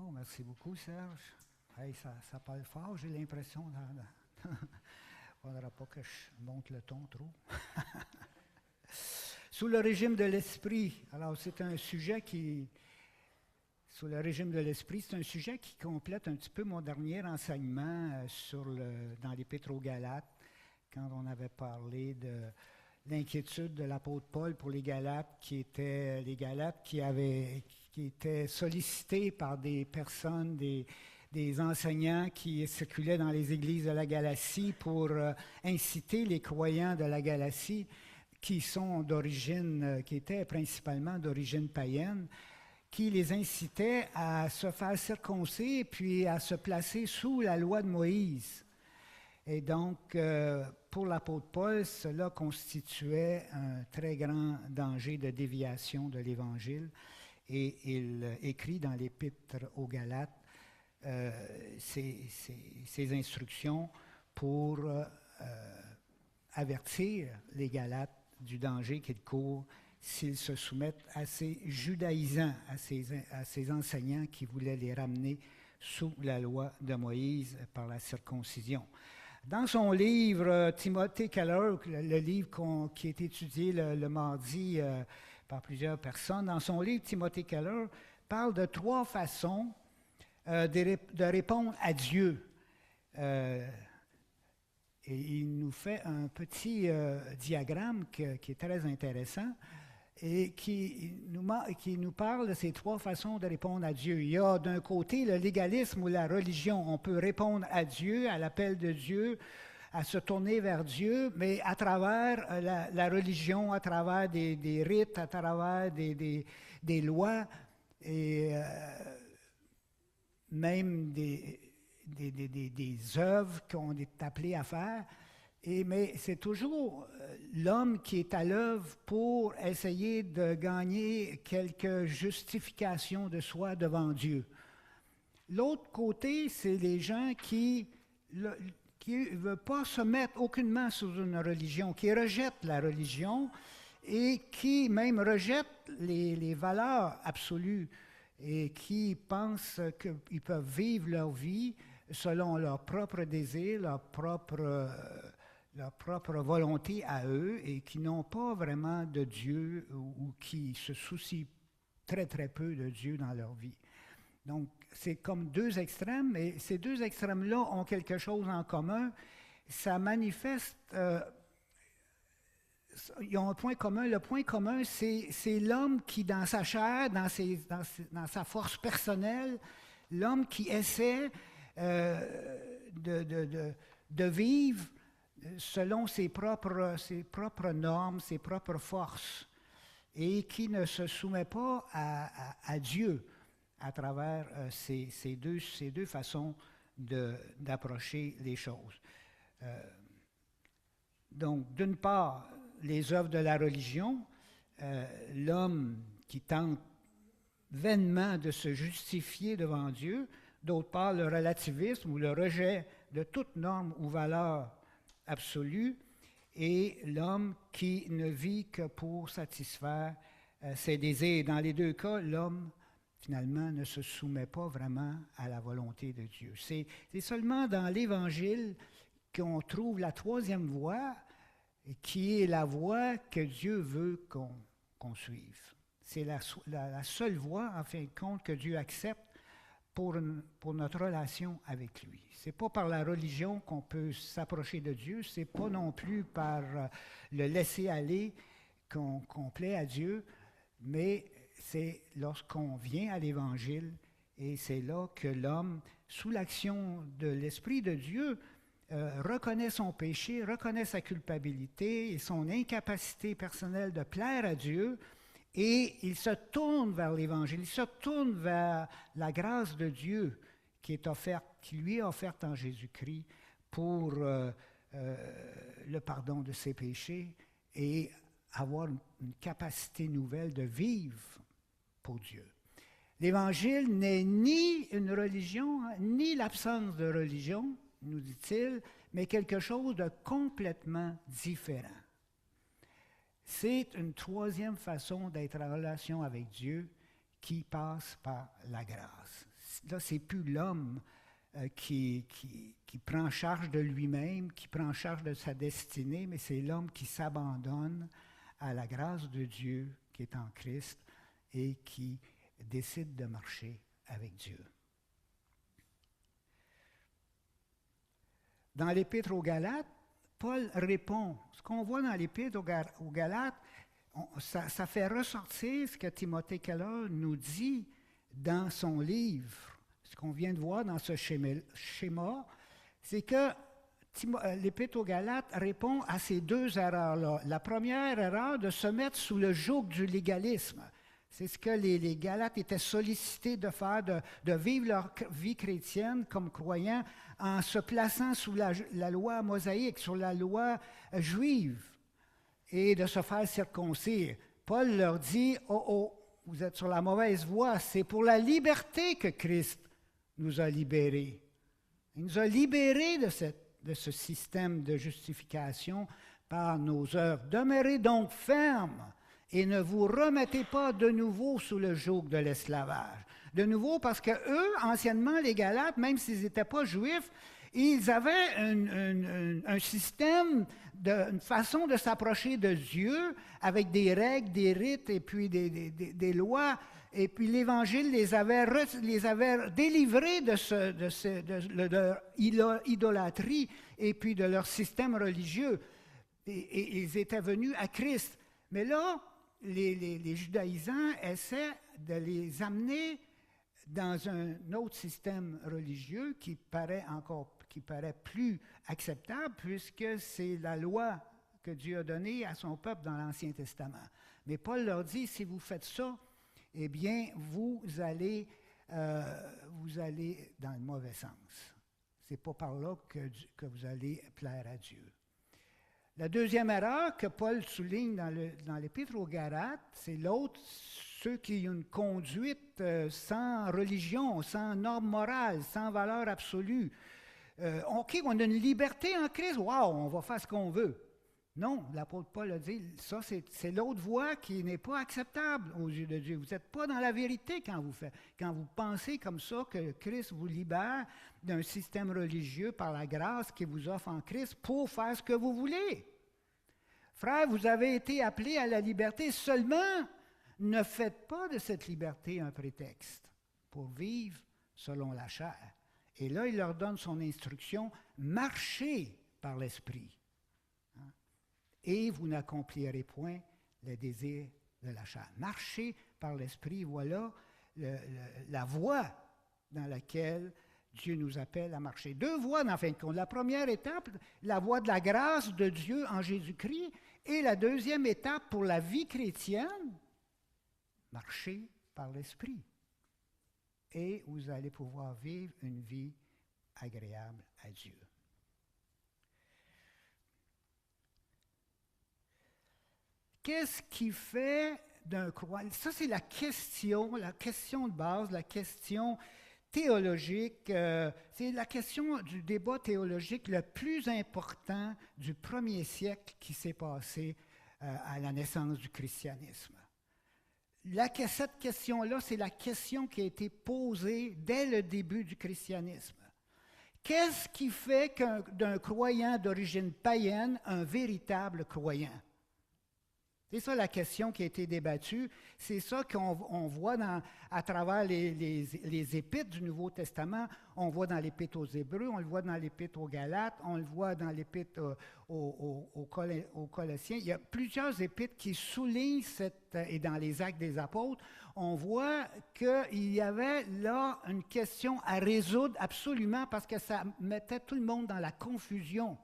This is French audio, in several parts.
Oh, merci beaucoup, Serge. Hey, ça parle fort, j'ai l'impression. Il ne faudra pas que je monte le ton trop. Sous le régime de l'esprit. Alors, c'est un sujet qui. Sous le régime de l'esprit, c'est un sujet qui complète un petit peu mon dernier enseignement dans l'Épître aux Galates, quand on avait parlé de l'inquiétude de l'apôtre Paul pour les Galates, qui étaient qui étaient sollicités par des personnes, des enseignants qui circulaient dans les églises de la Galatie pour inciter les croyants de la Galatie, qui étaient principalement d'origine païenne, qui les incitait à se faire circoncire puis à se placer sous la loi de Moïse. Et donc, pour l'apôtre Paul, cela constituait un très grand danger de déviation de l'Évangile. Et il écrit dans l'Épître aux Galates ces instructions pour avertir les Galates du danger qu'ils courent s'ils se soumettent à ces judaïsants, à ces enseignants qui voulaient les ramener sous la loi de Moïse par la circoncision. Dans son livre, Timothy Keller, le livre qui est étudié le mardi par plusieurs personnes, dans son livre, Timothy Keller parle de 3 façons de répondre à Dieu. Et il nous fait un petit diagramme qui est très intéressant et qui nous parle de ces 3 façons de répondre à Dieu. Il y a d'un côté le légalisme ou la religion. On peut répondre à Dieu, à l'appel de Dieu, à se tourner vers Dieu, mais à travers la religion, à travers des rites, à travers des lois et même des œuvres qu'on est appelé à faire. Mais c'est toujours l'homme qui est à l'œuvre pour essayer de gagner quelques justifications de soi devant Dieu. L'autre côté, c'est les gens qui ne veulent pas se mettre aucunement sous une religion, qui rejettent la religion et qui même rejettent les valeurs absolues et qui pensent qu'ils peuvent vivre leur vie selon leur propre désir, leur propre volonté à eux et qui n'ont pas vraiment de Dieu ou qui se soucient très très peu de Dieu dans leur vie. Donc c'est comme 2 extrêmes, et ces 2 extrêmes-là ont quelque chose en commun. Ça manifeste, ils ont un point commun. Le point commun, c'est l'homme qui, dans sa chair, dans sa force personnelle, l'homme qui essaie de vivre selon ses propres normes, ses propres forces, et qui ne se soumet pas à Dieu à travers ces deux façons d'approcher les choses. Donc, d'une part, les œuvres de la religion, l'homme qui tente vainement de se justifier devant Dieu, d'autre part, le relativisme ou le rejet de toute norme ou valeur absolue, et l'homme qui ne vit que pour satisfaire ses désirs. Dans les 2 cas, l'homme, finalement, ne se soumet pas vraiment à la volonté de Dieu. C'est seulement dans l'Évangile qu'on trouve la 3e voie, qui est la voie que Dieu veut qu'on suive. C'est la seule voie, en fin de compte, que Dieu accepte pour notre relation avec lui. Ce n'est pas par la religion qu'on peut s'approcher de Dieu, ce n'est pas non plus par le laisser-aller qu'on plaît à Dieu, mais c'est lorsqu'on vient à l'Évangile, et c'est là que l'homme, sous l'action de l'Esprit de Dieu, reconnaît son péché, reconnaît sa culpabilité et son incapacité personnelle de plaire à Dieu, et il se tourne vers l'Évangile, il se tourne vers la grâce de Dieu qui lui est offerte en Jésus-Christ pour le pardon de ses péchés et avoir une capacité nouvelle de vivre pour Dieu. L'Évangile n'est ni une religion, ni l'absence de religion, nous dit-il, mais quelque chose de complètement différent. C'est une 3e façon d'être en relation avec Dieu qui passe par la grâce. Là, c'est plus l'homme qui prend charge de lui-même, qui prend charge de sa destinée, mais c'est l'homme qui s'abandonne à la grâce de Dieu qui est en Christ et qui décide de marcher avec Dieu. Dans l'Épître aux Galates, Paul répond. Ce qu'on voit dans l'Épître aux Galates, ça fait ressortir ce que Timothée Keller nous dit dans son livre. Ce qu'on vient de voir dans ce schéma, c'est que l'Épître aux Galates répond à ces deux erreurs-là. La première erreur, de se mettre sous le joug du légalisme. C'est ce que les Galates étaient sollicités de faire, de vivre leur vie chrétienne comme croyants en se plaçant sous la loi mosaïque, sur la loi juive, et de se faire circoncire. Paul leur dit, « Oh, vous êtes sur la mauvaise voie, c'est pour la liberté que Christ nous a libérés. » Il nous a libérés de ce système de justification par nos œuvres. « Demeurez donc fermes et ne vous remettez pas de nouveau sous le joug de l'esclavage. » De nouveau, parce que eux, anciennement, les Galates, même s'ils n'étaient pas juifs, ils avaient un système, une façon de s'approcher de Dieu avec des règles, des rites et puis des lois. Et puis l'Évangile les avait délivrés de leur idolâtrie et puis de leur système religieux. Et ils étaient venus à Christ. Mais là, les judaïsants essaient de les amener dans un autre système religieux qui paraît plus acceptable, puisque c'est la loi que Dieu a donnée à son peuple dans l'Ancien Testament. Mais Paul leur dit, si vous faites ça, eh bien, vous allez dans le mauvais sens. Ce n'est pas par là que vous allez plaire à Dieu. La deuxième erreur que Paul souligne dans l'Épître aux Galates, c'est l'autre, ceux qui ont une conduite sans religion, sans normes morales, sans valeur absolue. OK, on a une liberté en Christ, wow, on va faire ce qu'on veut. Non, l'apôtre Paul a dit, ça c'est l'autre voie qui n'est pas acceptable aux yeux de Dieu. Vous n'êtes pas dans la vérité quand vous pensez comme ça que Christ vous libère d'un système religieux par la grâce qu'il vous offre en Christ pour faire ce que vous voulez. Frères, vous avez été appelés à la liberté, seulement ne faites pas de cette liberté un prétexte pour vivre selon la chair. Et là, il leur donne son instruction, marchez par l'Esprit. Et vous n'accomplirez point les désirs de la chair. Marchez par l'Esprit, voilà la voie dans laquelle Dieu nous appelle à marcher. Deux voies, en fin de compte. La première étape, la voie de la grâce de Dieu en Jésus-Christ, et la deuxième étape pour la vie chrétienne, marcher par l'Esprit. Et vous allez pouvoir vivre une vie agréable à Dieu. Qu'est-ce qui fait d'un croyant? Ça, c'est la question de base, la question théologique. C'est la question du débat théologique le plus important du premier siècle qui s'est passé à la naissance du christianisme. Cette question-là, c'est la question qui a été posée dès le début du christianisme. Qu'est-ce qui fait d'un croyant d'origine païenne un véritable croyant? C'est ça la question qui a été débattue. C'est ça qu'on voit à travers les épîtres du Nouveau Testament. On voit dans l'épître aux Hébreux, on le voit dans l'épître aux Galates, on le voit dans l'épître aux Colossiens. Il y a plusieurs épîtres qui soulignent et dans les Actes des Apôtres, on voit qu'il y avait là une question à résoudre absolument parce que ça mettait tout le monde dans la confusion.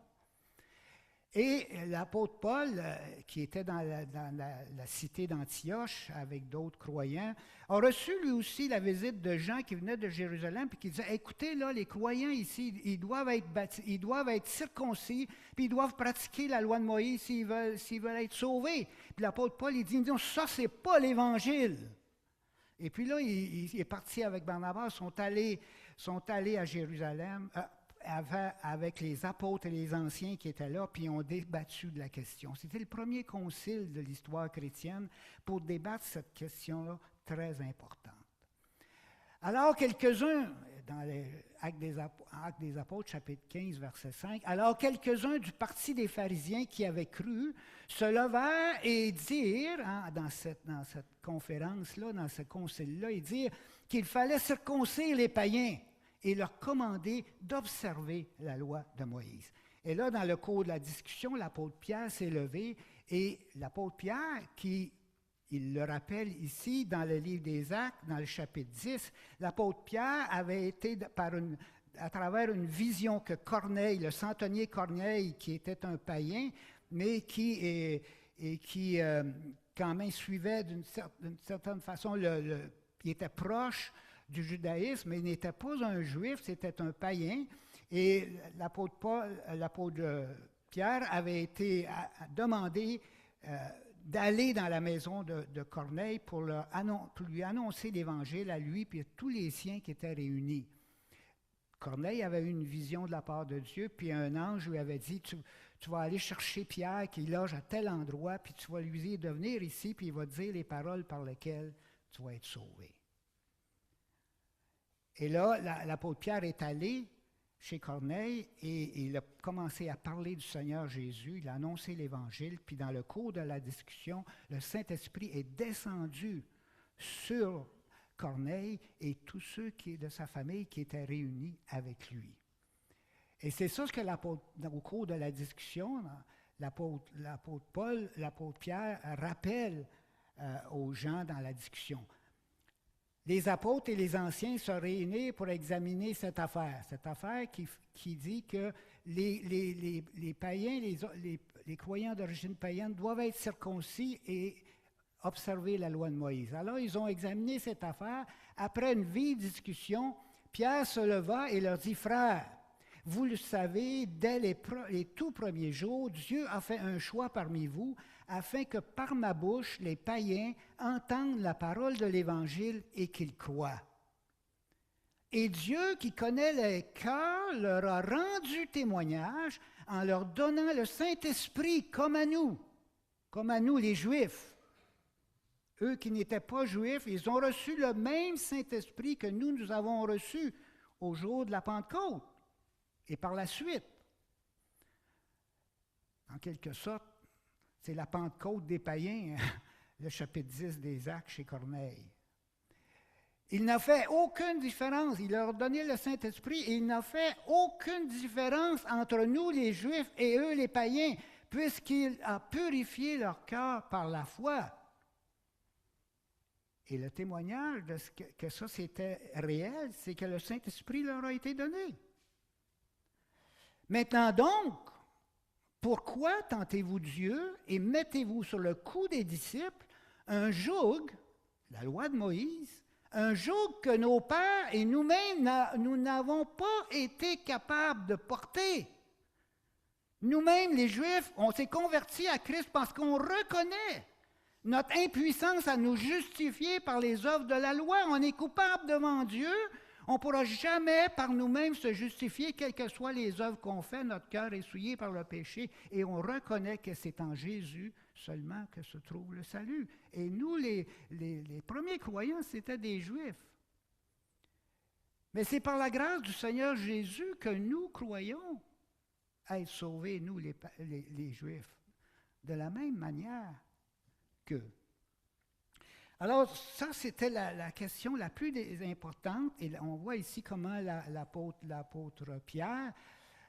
Et l'apôtre Paul, qui était dans la cité d'Antioche avec d'autres croyants, a reçu lui aussi la visite de gens qui venaient de Jérusalem et qui disaient, écoutez, là, les croyants ici, ils doivent être circoncis, puis ils doivent pratiquer la loi de Moïse s'ils veulent être sauvés. Puis l'apôtre Paul, il dit, non, ça, c'est pas l'Évangile. Et puis là, il est parti avec Barnabas, sont allés à Jérusalem, avec les apôtres et les anciens qui étaient là, puis ont débattu de la question. C'était le premier concile de l'histoire chrétienne pour débattre cette question-là très importante. Alors quelques-uns, dans les Actes des Apôtres, chapitre 15, verset 5, alors quelques-uns du parti des pharisiens qui avaient cru se levèrent et dirent, dans cette conférence-là, dans ce concile-là, ils dirent qu'il fallait circoncire les païens et leur commander d'observer la loi de Moïse. Et là, dans le cours de la discussion, l'apôtre Pierre s'est levé et l'apôtre Pierre, il le rappelle ici dans le livre des Actes, dans le chapitre 10, l'apôtre Pierre avait été, à travers une vision que Corneille, le centenier Corneille, qui était un païen, mais qui quand même suivait d'une certaine façon, il était proche du judaïsme, mais il n'était pas un juif, c'était un païen. Et l'apôtre Pierre avait été demandé d'aller dans la maison de Corneille pour lui annoncer l'Évangile à lui et à tous les siens qui étaient réunis. Corneille avait eu une vision de la part de Dieu, puis un ange lui avait dit, tu vas aller chercher Pierre qui loge à tel endroit, puis tu vas lui dire de venir ici, puis il va te dire les paroles par lesquelles tu vas être sauvé. Et là, l'apôtre Pierre est allé chez Corneille et il a commencé à parler du Seigneur Jésus, il a annoncé l'Évangile, puis dans le cours de la discussion, le Saint-Esprit est descendu sur Corneille et tous ceux de sa famille qui étaient réunis avec lui. Et c'est ça ce que au cours de la discussion, l'apôtre Pierre rappelle aux gens dans la discussion. Les apôtres et les anciens se réunissent pour examiner cette affaire qui dit que les païens, les croyants d'origine païenne doivent être circoncis et observer la loi de Moïse. Alors, ils ont examiné cette affaire. Après une vive discussion, Pierre se leva et leur dit, « Frères, vous le savez, dès les tout premiers jours, Dieu a fait un choix parmi vous afin que par ma bouche, les païens entendent la parole de l'Évangile et qu'ils croient. Et Dieu, qui connaît les cœurs, leur a rendu témoignage en leur donnant le Saint-Esprit comme à nous les Juifs. Eux qui n'étaient pas Juifs, ils ont reçu le même Saint-Esprit que nous avons reçu au jour de la Pentecôte et par la suite. En quelque sorte, c'est la Pentecôte des païens, le chapitre 10 des Actes chez Corneille. Il n'a fait aucune différence. Il leur a donné le Saint-Esprit et il n'a fait aucune différence entre nous, les Juifs, et eux, les païens, puisqu'il a purifié leur cœur par la foi. Et le témoignage de que ça c'était réel, c'est que le Saint-Esprit leur a été donné. Maintenant donc, pourquoi tentez-vous Dieu et mettez-vous sur le cou des disciples un joug, la loi de Moïse, un joug que nos pères et nous-mêmes, nous n'avons pas été capables de porter? Nous-mêmes, les Juifs, on s'est convertis à Christ parce qu'on reconnaît notre impuissance à nous justifier par les œuvres de la loi. On est coupable devant Dieu. On ne pourra jamais par nous-mêmes se justifier, quelles que soient les œuvres qu'on fait. Notre cœur est souillé par le péché et on reconnaît que c'est en Jésus seulement que se trouve le salut. Et nous, les premiers croyants, c'était des Juifs. Mais c'est par la grâce du Seigneur Jésus que nous croyons être sauvés, nous, les Juifs, de la même manière qu'eux. Alors, ça, c'était la question la plus importante. Et on voit ici comment l'apôtre Pierre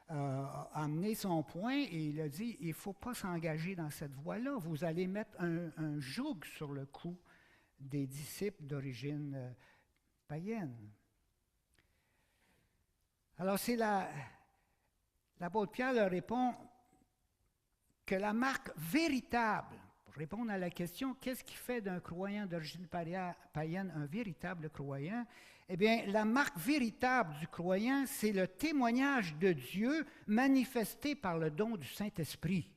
a amené son point et il a dit, il ne faut pas s'engager dans cette voie-là. Vous allez mettre un joug sur le cou des disciples d'origine païenne. Alors, c'est l'apôtre Pierre leur répond que la marque véritable, pour répondre à la question, qu'est-ce qui fait d'un croyant d'origine païenne un véritable croyant? Eh bien, la marque véritable du croyant, c'est le témoignage de Dieu manifesté par le don du Saint-Esprit.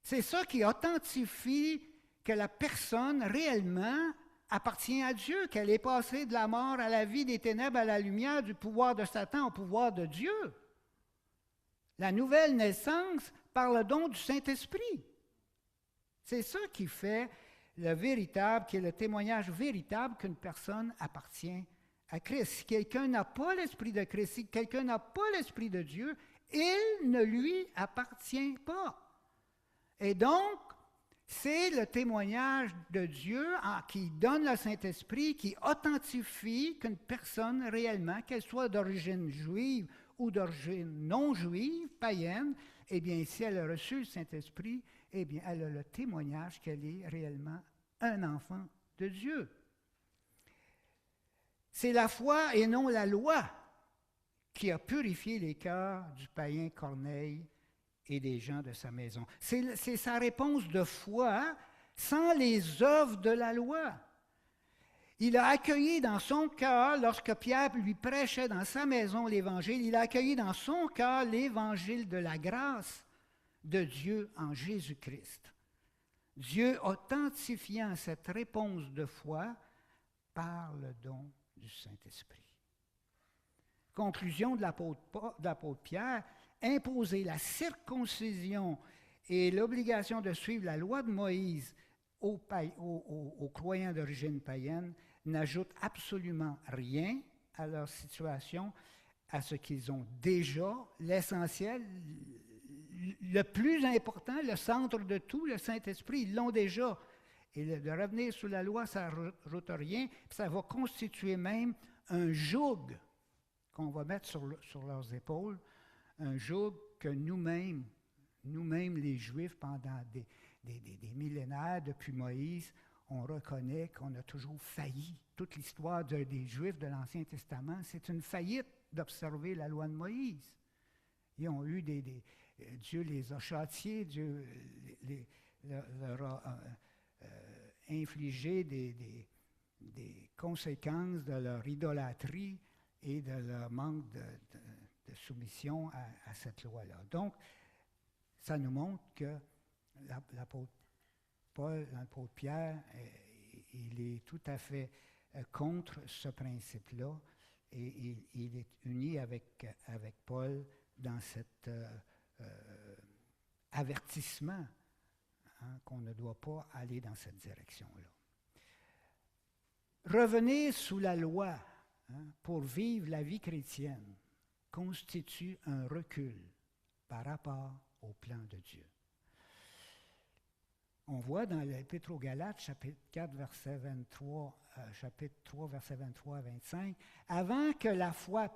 C'est ça qui authentifie que la personne réellement appartient à Dieu, qu'elle est passée de la mort à la vie, des ténèbres à la lumière, du pouvoir de Satan au pouvoir de Dieu. La nouvelle naissance par le don du Saint-Esprit. C'est ça qui fait le véritable, qui est le témoignage véritable qu'une personne appartient à Christ. Si quelqu'un n'a pas l'Esprit de Christ, si quelqu'un n'a pas l'Esprit de Dieu, il ne lui appartient pas. Et donc, c'est le témoignage de Dieu qui donne le Saint-Esprit, qui authentifie qu'une personne réellement, qu'elle soit d'origine juive ou d'origine non juive, païenne, eh bien, si elle a reçu le Saint-Esprit, eh bien, elle a le témoignage qu'elle est réellement un enfant de Dieu. C'est la foi et non la loi qui a purifié les cœurs du païen Corneille et des gens de sa maison. C'est sa réponse de foi sans les œuvres de la loi. Il a accueilli dans son cœur, lorsque Pierre lui prêchait dans sa maison l'Évangile, il a accueilli dans son cœur l'Évangile de la grâce de Dieu en Jésus-Christ. Dieu authentifiant cette réponse de foi par le don du Saint-Esprit. Conclusion de l'apôtre Pierre, imposer la circoncision et l'obligation de suivre la loi de Moïse aux croyants d'origine païenne n'ajoute absolument rien à leur situation, à ce qu'ils ont déjà, l'essentiel, le plus important, le centre de tout, le Saint-Esprit, ils l'ont déjà. Et de revenir sous la loi, ça ne rajoute rien, ça va constituer même un joug qu'on va mettre sur leurs épaules, un joug que nous-mêmes les Juifs, pendant des millénaires, depuis Moïse, on reconnaît qu'on a toujours failli. Toute l'histoire des Juifs de l'Ancien Testament, c'est une faillite d'observer la loi de Moïse. Ils ont eu Dieu les a châtiés, Dieu leur a infligé des conséquences de leur idolâtrie et de leur manque de soumission à cette loi-là. Donc, ça nous montre que l'apôtre Paul, l'apôtre Pierre, il est tout à fait contre ce principe-là et il est uni avec Paul dans cet avertissement qu'on ne doit pas aller dans cette direction-là. Revenir sous la loi pour vivre la vie chrétienne constitue un recul par rapport au plan de Dieu. On voit dans l'Épître aux Galates, chapitre 4, verset 23, chapitre 3, verset 23 à 25, avant que la foi,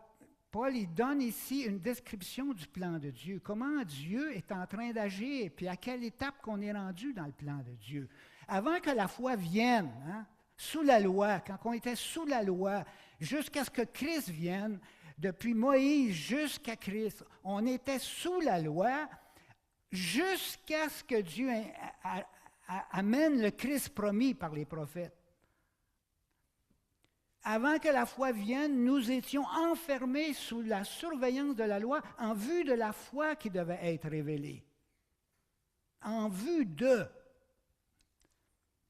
Paul il donne ici une description du plan de Dieu, comment Dieu est en train d'agir, puis à quelle étape qu'on est rendu dans le plan de Dieu. Avant que la foi vienne, sous la loi, quand on était sous la loi, jusqu'à ce que Christ vienne, depuis Moïse jusqu'à Christ, on était sous la loi jusqu'à ce que Dieu amène le Christ promis par les prophètes. Avant que la foi vienne, nous étions enfermés sous la surveillance de la loi en vue de la foi qui devait être révélée. En vue de.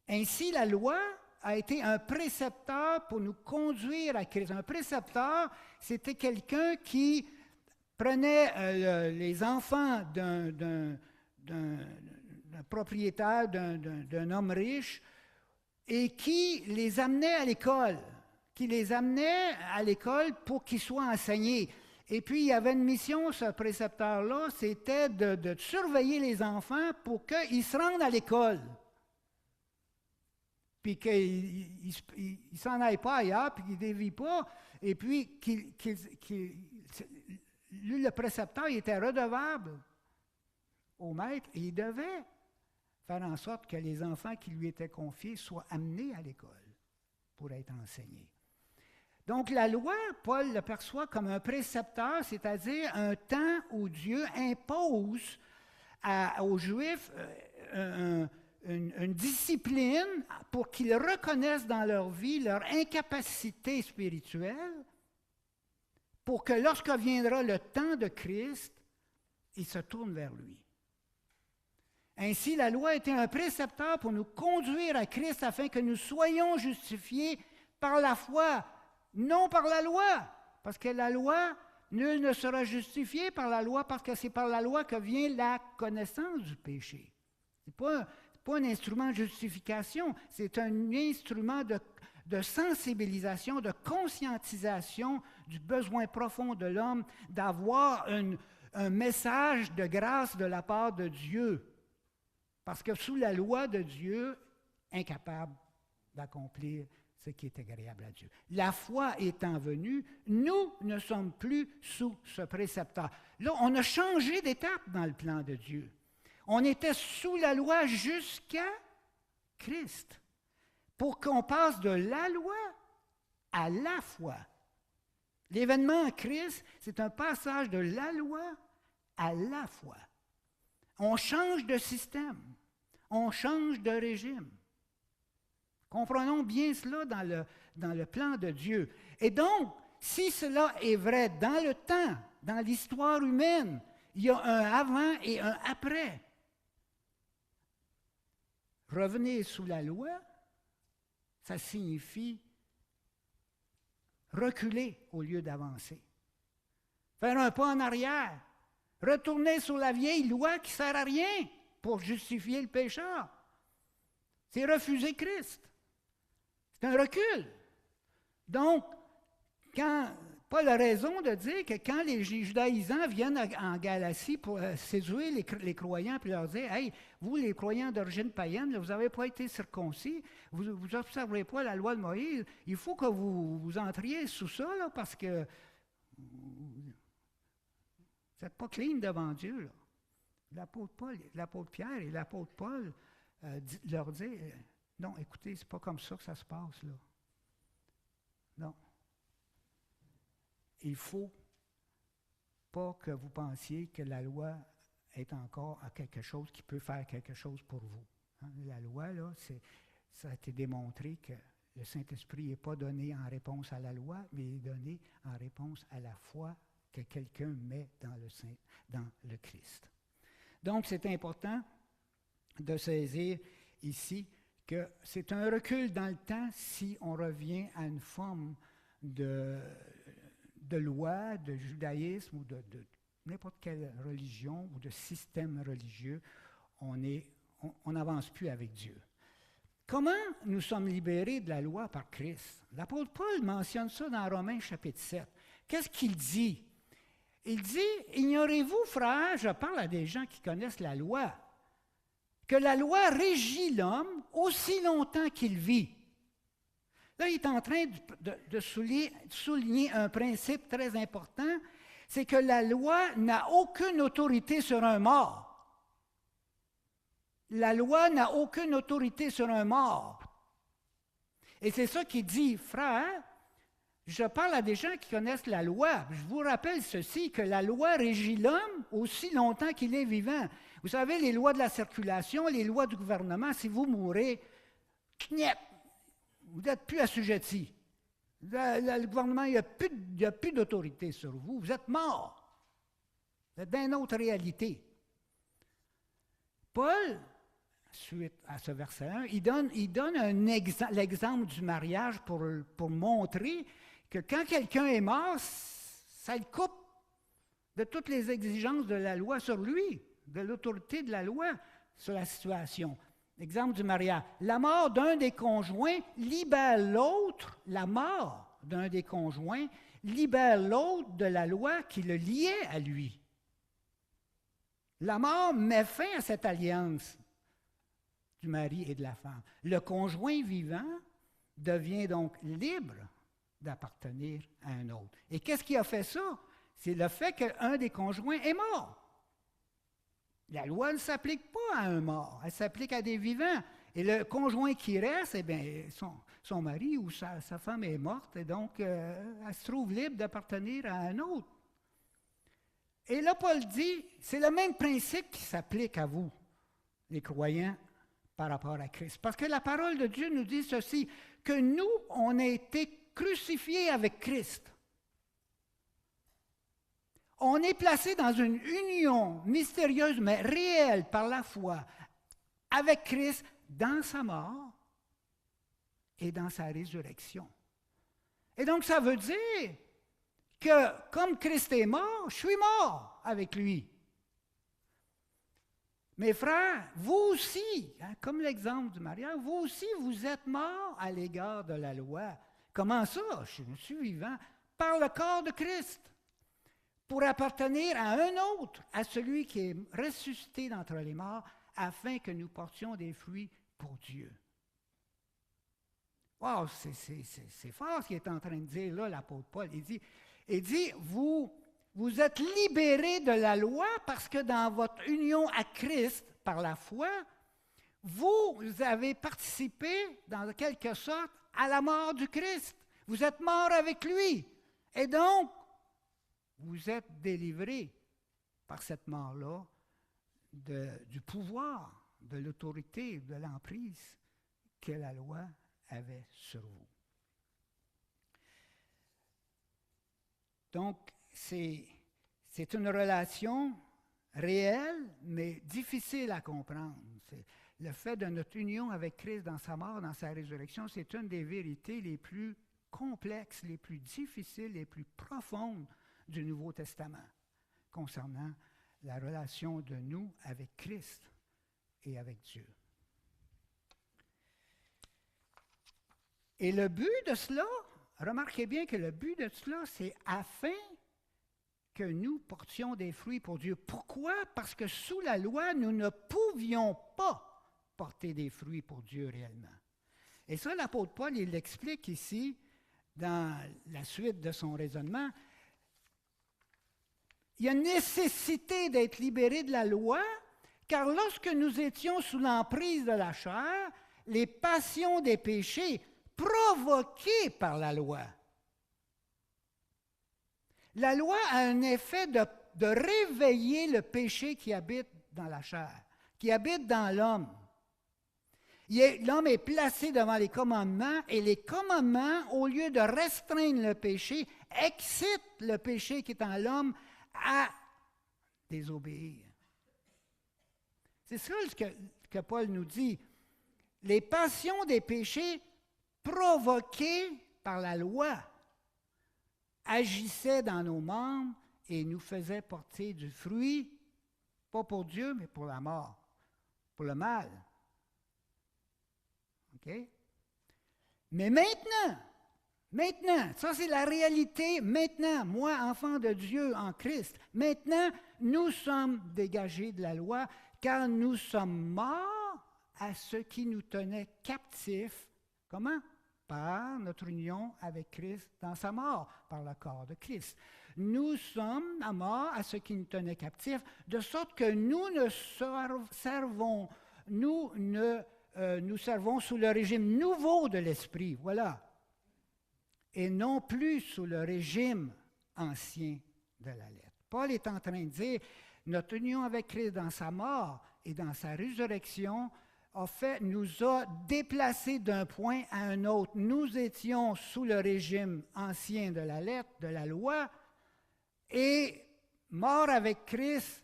Ainsi, la loi a été un précepteur pour nous conduire à Christ. Un précepteur, c'était quelqu'un qui prenait les enfants d'un propriétaire, d'un homme riche, et qui les amenait à l'école, pour qu'ils soient enseignés. Et puis, il y avait une mission, ce précepteur-là, c'était de surveiller les enfants pour qu'ils se rendent à l'école. Puis qu'ils ne s'en aillent pas ailleurs, puis qu'ils ne dévient pas, et puis lui, le précepteur, il était redevable au maître, et il devait faire en sorte que les enfants qui lui étaient confiés soient amenés à l'école pour être enseignés. Donc la loi, Paul le perçoit comme un précepteur, c'est-à-dire un temps où Dieu impose aux Juifs une discipline pour qu'ils reconnaissent dans leur vie leur incapacité spirituelle, pour que lorsque viendra le temps de Christ, ils se tournent vers lui. Ainsi, la loi était un précepteur pour nous conduire à Christ afin que nous soyons justifiés par la foi, non par la loi. Parce que la loi, nul ne sera justifié par la loi parce que c'est par la loi que vient la connaissance du péché. Ce n'est pas un instrument de justification, c'est un instrument de sensibilisation, de conscientisation du besoin profond de l'homme d'avoir un message de grâce de la part de Dieu. Parce que sous la loi de Dieu, incapable d'accomplir ce qui est agréable à Dieu. La foi étant venue, nous ne sommes plus sous ce précepteur. Là, on a changé d'étape dans le plan de Dieu. On était sous la loi jusqu'à Christ. Pour qu'on passe de la loi à la foi. L'événement en Christ, c'est un passage de la loi à la foi. On change de système. On change de régime. Comprenons bien cela dans le plan de Dieu. Et donc, si cela est vrai dans le temps, dans l'histoire humaine, il y a un avant et un après. Revenir sous la loi, ça signifie reculer au lieu d'avancer. Faire un pas en arrière. Retourner sur la vieille loi qui ne sert à rien pour justifier le pécheur. C'est refuser Christ. C'est un recul. Donc, Paul a raison de dire que quand les judaïsants viennent en Galatie pour séduire les croyants et leur dire « Hey, vous les croyants d'origine païenne, là, vous n'avez pas été circoncis, vous n'observerez pas la loi de Moïse, il faut que vous entriez sous ça là, parce que vous n'êtes pas clean devant Dieu. » Là. L'apôtre Pierre et l'apôtre Paul leur disent « Non, écoutez, c'est pas comme ça que ça se passe. Là. Non. Il ne faut pas que vous pensiez que la loi est encore à quelque chose qui peut faire quelque chose pour vous. Hein? La loi, là, ça a été démontré que le Saint-Esprit n'est pas donné en réponse à la loi, mais il est donné en réponse à la foi que quelqu'un met dans le Christ. Donc, c'est important de saisir ici que c'est un recul dans le temps si on revient à une forme de loi, de judaïsme ou de n'importe quelle religion ou de système religieux, on n'avance plus avec Dieu. Comment nous sommes libérés de la loi par Christ? L'apôtre Paul mentionne ça dans Romains chapitre 7. Qu'est-ce qu'il dit? Il dit, « Ignorez-vous, frères, je parle à des gens qui connaissent la loi, que la loi régit l'homme aussi longtemps qu'il vit. » Là, il est en train de souligner un principe très important, c'est que la loi n'a aucune autorité sur un mort. La loi n'a aucune autorité sur un mort. Et c'est ça qu'il dit, frère, je parle à des gens qui connaissent la loi. Je vous rappelle ceci, que la loi régit l'homme aussi longtemps qu'il est vivant. Vous savez, les lois de la circulation, les lois du gouvernement, si vous mourrez, kniep, vous n'êtes plus assujetti. Le gouvernement, il n'y a plus d'autorité sur vous. Vous êtes mort. Vous êtes dans une autre réalité. Paul, suite à ce verset 1, il donne l'exemple du mariage pour montrer que quand quelqu'un est mort, ça le coupe de toutes les exigences de la loi sur lui, de l'autorité de la loi sur la situation. Exemple du mariage. La mort d'un des conjoints libère l'autre, la mort d'un des conjoints libère l'autre de la loi qui le liait à lui. La mort met fin à cette alliance du mari et de la femme. Le conjoint vivant devient donc libre d'appartenir à un autre. Et qu'est-ce qui a fait ça? C'est le fait qu'un des conjoints est mort. La loi ne s'applique pas à un mort, elle s'applique à des vivants. Et le conjoint qui reste, eh bien, son mari ou sa femme est morte, et donc elle se trouve libre d'appartenir à un autre. Et là, Paul dit, c'est le même principe qui s'applique à vous, les croyants, par rapport à Christ. Parce que la parole de Dieu nous dit ceci, que nous, on a été crucifiés avec Christ. On est placé dans une union mystérieuse mais réelle par la foi avec Christ dans sa mort et dans sa résurrection. Et donc ça veut dire que comme Christ est mort, je suis mort avec lui. Mes frères, vous aussi, hein, comme l'exemple du mariage, vous aussi, vous êtes morts à l'égard de la loi. Comment ça? Je suis vivant par le corps de Christ, pour appartenir à un autre, à celui qui est ressuscité d'entre les morts, afin que nous portions des fruits pour Dieu. Wow, c'est fort ce qu'il est en train de dire là, l'apôtre Paul. Il dit vous êtes libérés de la loi parce que dans votre union à Christ, par la foi, vous avez participé, dans quelque sorte, à la mort du Christ. Vous êtes morts avec lui. Et donc, vous êtes délivrés par cette mort-là du pouvoir, de l'autorité, de l'emprise que la loi avait sur vous. Donc, c'est une relation réelle, mais difficile à comprendre. Le fait de notre union avec Christ dans sa mort, dans sa résurrection, c'est une des vérités les plus complexes, les plus difficiles, les plus profondes du Nouveau Testament concernant la relation de nous avec Christ et avec Dieu. Et le but de cela, remarquez bien que le but de cela, c'est afin que nous portions des fruits pour Dieu. Pourquoi? Parce que sous la loi, nous ne pouvions pas porter des fruits pour Dieu réellement. Et ça, l'apôtre Paul, il l'explique ici, dans la suite de son raisonnement. Il y a nécessité d'être libéré de la loi, car lorsque nous étions sous l'emprise de la chair, les passions des péchés provoquées par la loi. La loi a un effet de réveiller le péché qui habite dans la chair, qui habite dans l'homme. L'homme est placé devant les commandements et les commandements, au lieu de restreindre le péché, excitent le péché qui est en l'homme à désobéir. C'est ça que Paul nous dit. Les passions des péchés provoquées par la loi agissaient dans nos membres et nous faisaient porter du fruit, pas pour Dieu, mais pour la mort, pour le mal. OK? Mais maintenant, ça c'est la réalité, maintenant, moi, enfant de Dieu en Christ, maintenant, nous sommes dégagés de la loi, car nous sommes morts à ce qui nous tenait captifs. Comment? Par notre union avec Christ dans sa mort, par le corps de Christ. Nous sommes morts à ce qui nous tenait captifs, de sorte que nous servons sous le régime nouveau de l'Esprit, voilà, et non plus sous le régime ancien de la lettre. Paul est en train de dire, notre union avec Christ dans sa mort et dans sa résurrection nous a déplacés d'un point à un autre. Nous étions sous le régime ancien de la lettre, de la loi, et mort avec Christ,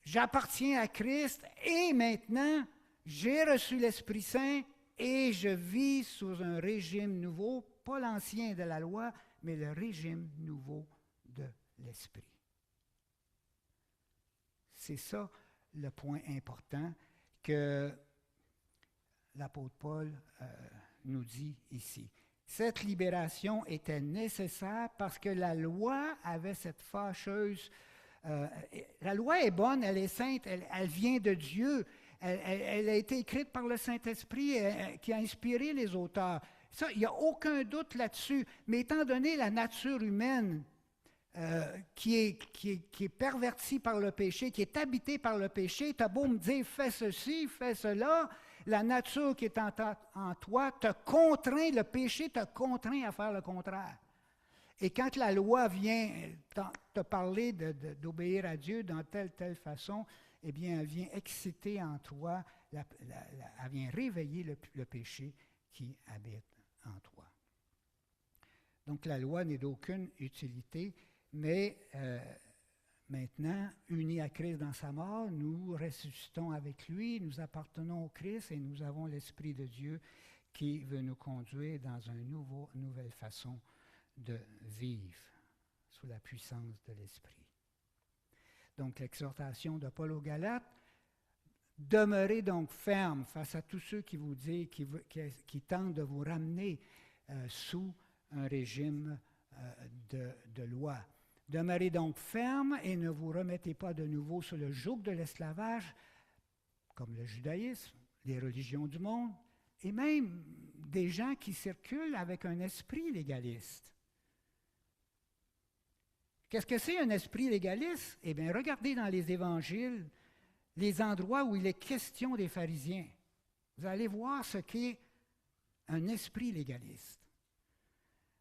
j'appartiens à Christ, et maintenant, j'ai reçu l'Esprit Saint, et je vis sous un régime nouveau, pas l'ancien de la loi, mais le régime nouveau de l'Esprit. C'est ça le point important que l'apôtre Paul nous dit ici. Cette libération était nécessaire parce que la loi avait cette fâcheuse... la loi est bonne, elle est sainte, elle vient de Dieu, elle a été écrite par le Saint-Esprit qui a inspiré les auteurs. Ça, il n'y a aucun doute là-dessus. Mais étant donné la nature humaine qui est pervertie par le péché, qui est habitée par le péché, tu as beau me dire, fais ceci, fais cela, la nature qui est en toi te contraint, le péché te contraint à faire le contraire. Et quand la loi vient te parler d'obéir à Dieu dans telle façon, eh bien, elle vient exciter en toi, elle vient réveiller le péché qui habite en toi. Donc, la loi n'est d'aucune utilité, mais maintenant, unis à Christ dans sa mort, nous ressuscitons avec lui, nous appartenons au Christ et nous avons l'Esprit de Dieu qui veut nous conduire dans une nouvelle façon de vivre sous la puissance de l'Esprit. Donc, l'exhortation de Paul aux Galates Demeurez donc ferme face à tous ceux qui vous disent, qui tentent de vous ramener sous un régime de loi. Demeurez donc ferme et ne vous remettez pas de nouveau sous le joug de l'esclavage, comme le judaïsme, les religions du monde, et même des gens qui circulent avec un esprit légaliste. Qu'est-ce que c'est un esprit légaliste? Eh bien, regardez dans les évangiles les endroits où il est question des pharisiens. Vous allez voir ce qu'est un esprit légaliste.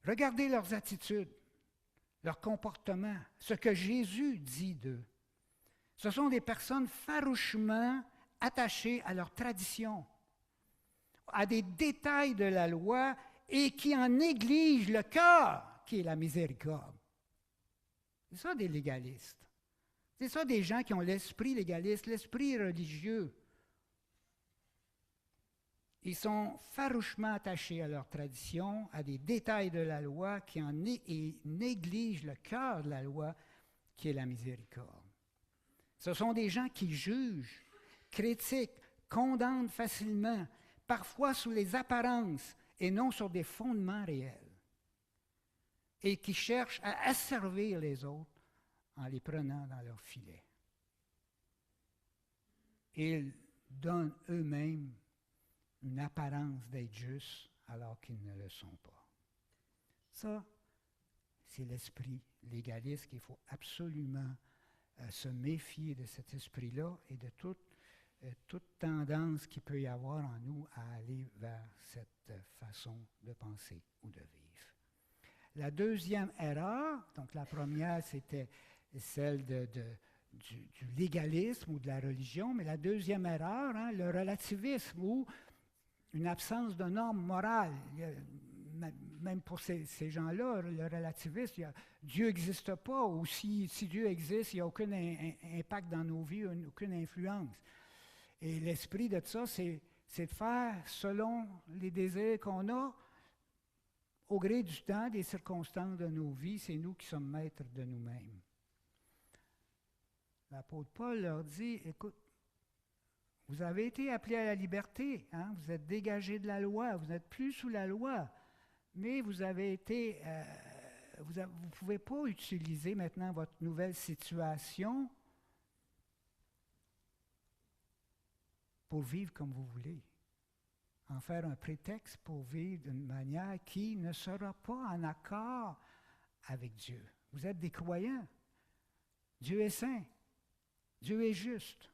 Regardez leurs attitudes, leur comportement, ce que Jésus dit d'eux. Ce sont des personnes farouchement attachées à leur tradition, à des détails de la loi et qui en négligent le cœur, qui est la miséricorde. C'est ça des légalistes. C'est ça des gens qui ont l'esprit légaliste, l'esprit religieux. Ils sont farouchement attachés à leur tradition, à des détails de la loi qui négligent le cœur de la loi, qui est la miséricorde. Ce sont des gens qui jugent, critiquent, condamnent facilement, parfois sous les apparences et non sur des fondements réels, et qui cherchent à asservir les autres en les prenant dans leur filet. Ils donnent eux-mêmes une apparence d'être justes alors qu'ils ne le sont pas. Ça, c'est l'esprit légaliste qu'il faut absolument se méfier de cet esprit-là et de toute tendance qu'il peut y avoir en nous à aller vers cette façon de penser ou de vivre. La deuxième erreur, donc la première c'était celle du légalisme ou de la religion, mais la deuxième erreur, le relativisme ou une absence de normes morales. Même pour ces gens-là, le relativisme, Dieu n'existe pas, ou si Dieu existe, il n'y a aucun impact dans nos vies, aucune influence. Et l'esprit de ça, c'est de faire selon les désirs qu'on a, au gré du temps, des circonstances de nos vies, c'est nous qui sommes maîtres de nous-mêmes. L'apôtre Paul leur dit, écoute, vous avez été appelés à la liberté, vous êtes dégagés de la loi, vous n'êtes plus sous la loi, mais vous avez été, vous ne pouvez pas utiliser maintenant votre nouvelle situation pour vivre comme vous voulez, en faire un prétexte pour vivre d'une manière qui ne sera pas en accord avec Dieu. Vous êtes des croyants. Dieu est saint. Dieu est juste.